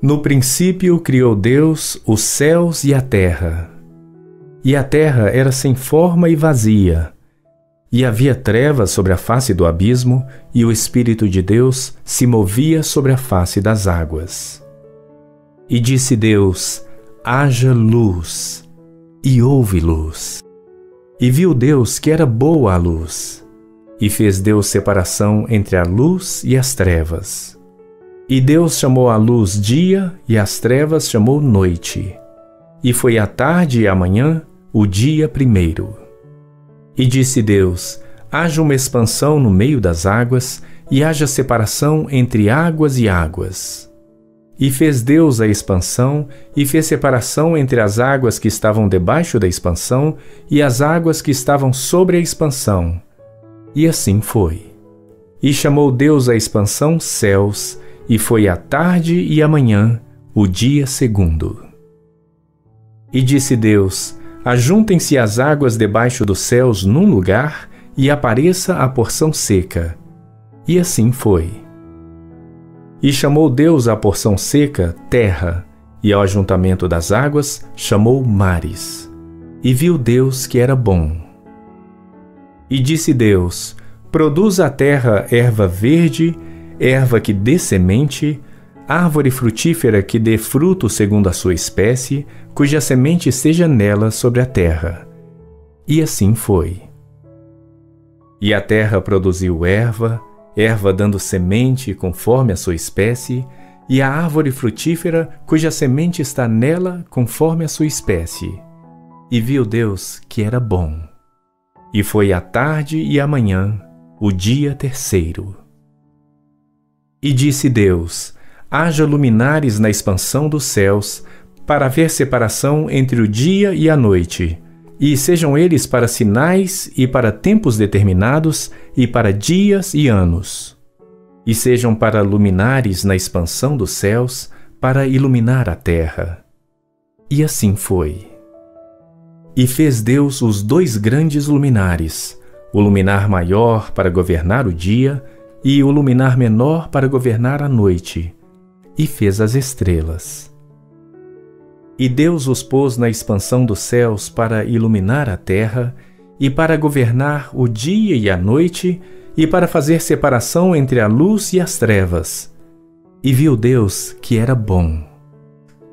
No princípio criou Deus os céus e a terra. E a terra era sem forma e vazia, e havia trevas sobre a face do abismo, e o Espírito de Deus se movia sobre a face das águas. E disse Deus: haja luz, e houve luz. E viu Deus que era boa a luz, e fez Deus separação entre a luz e as trevas. E Deus chamou a luz dia, e as trevas chamou noite. E foi a tarde e a manhã o dia primeiro. E disse Deus: haja uma expansão no meio das águas, e haja separação entre águas e águas. E fez Deus a expansão, e fez separação entre as águas que estavam debaixo da expansão e as águas que estavam sobre a expansão. E assim foi. E chamou Deus a expansão céus, e foi a tarde e a manhã o dia segundo. E disse Deus: ajuntem-se as águas debaixo dos céus num lugar, e apareça a porção seca. E assim foi. E chamou Deus a porção seca terra, e ao ajuntamento das águas chamou mares. E viu Deus que era bom. E disse Deus: produza a terra erva verde, erva que dê semente, árvore frutífera que dê fruto segundo a sua espécie, cuja semente seja nela sobre a terra. E assim foi. E a terra produziu erva, erva dando semente conforme a sua espécie, e a árvore frutífera cuja semente está nela conforme a sua espécie. E viu Deus que era bom. E foi a tarde e a manhã o dia terceiro. E disse Deus: haja luminares na expansão dos céus, para haver separação entre o dia e a noite, e sejam eles para sinais e para tempos determinados, e para dias e anos. E sejam para luminares na expansão dos céus, para iluminar a terra. E assim foi. E fez Deus os dois grandes luminares, o luminar maior para governar o dia, e o luminar menor para governar a noite, e fez as estrelas. E Deus os pôs na expansão dos céus para iluminar a terra, e para governar o dia e a noite, e para fazer separação entre a luz e as trevas. E viu Deus que era bom.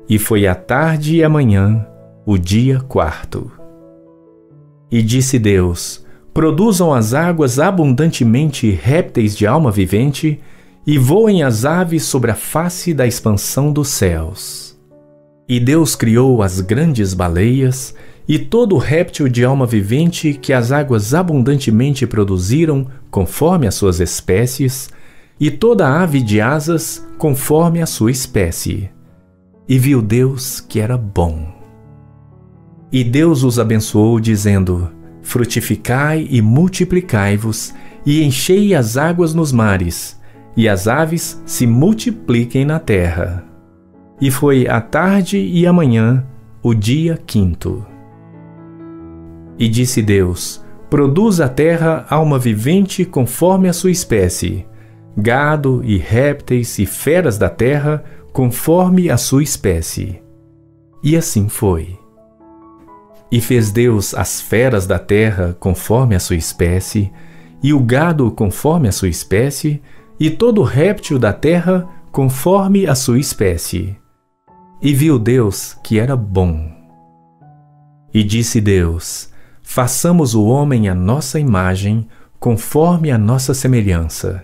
E foi a tarde e a manhã o dia quarto. E disse Deus: produzam as águas abundantemente répteis de alma vivente, e voem as aves sobre a face da expansão dos céus. E Deus criou as grandes baleias, e todo réptil de alma vivente que as águas abundantemente produziram, conforme as suas espécies, e toda ave de asas, conforme a sua espécie. E viu Deus que era bom. E Deus os abençoou, dizendo: frutificai e multiplicai-vos, e enchei as águas nos mares, e as aves se multipliquem na terra. E foi a tarde e a manhã o dia quinto. E disse Deus: produz a terra alma vivente conforme a sua espécie, gado e répteis e feras da terra conforme a sua espécie. E assim foi. E fez Deus as feras da terra conforme a sua espécie, e o gado conforme a sua espécie, e todo réptil da terra conforme a sua espécie. E viu Deus que era bom. E disse Deus: façamos o homem à nossa imagem, conforme a nossa semelhança,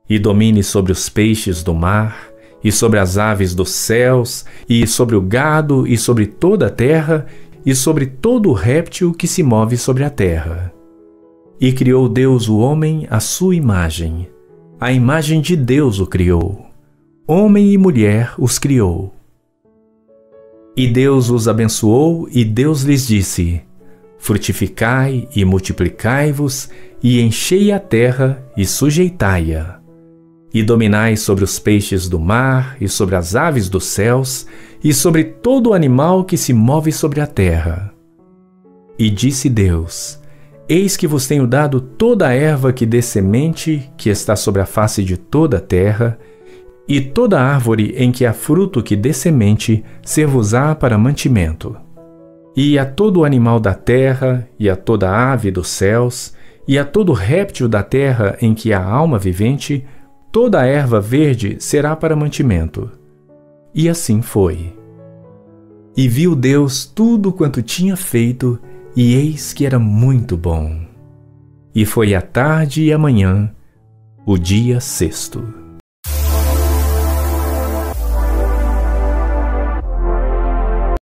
e domine sobre os peixes do mar, e sobre as aves dos céus, e sobre o gado, e sobre toda a terra, e sobre todo réptil que se move sobre a terra. E criou Deus o homem à sua imagem. A imagem de Deus o criou. Homem e mulher os criou. E Deus os abençoou, e Deus lhes disse: frutificai e multiplicai-vos, e enchei a terra e sujeitai-a. E dominai sobre os peixes do mar, e sobre as aves dos céus, e sobre todo animal que se move sobre a terra. E disse Deus: eis que vos tenho dado toda a erva que dê semente, que está sobre a face de toda a terra, E toda árvore em que há fruto que dê semente, ser-vos-á para mantimento. E a todo animal da terra, e a toda ave dos céus, e a todo réptil da terra em que há alma vivente, toda a erva verde será para mantimento. E assim foi. E viu Deus tudo quanto tinha feito, e eis que era muito bom. E foi a tarde e a manhã, o dia sexto.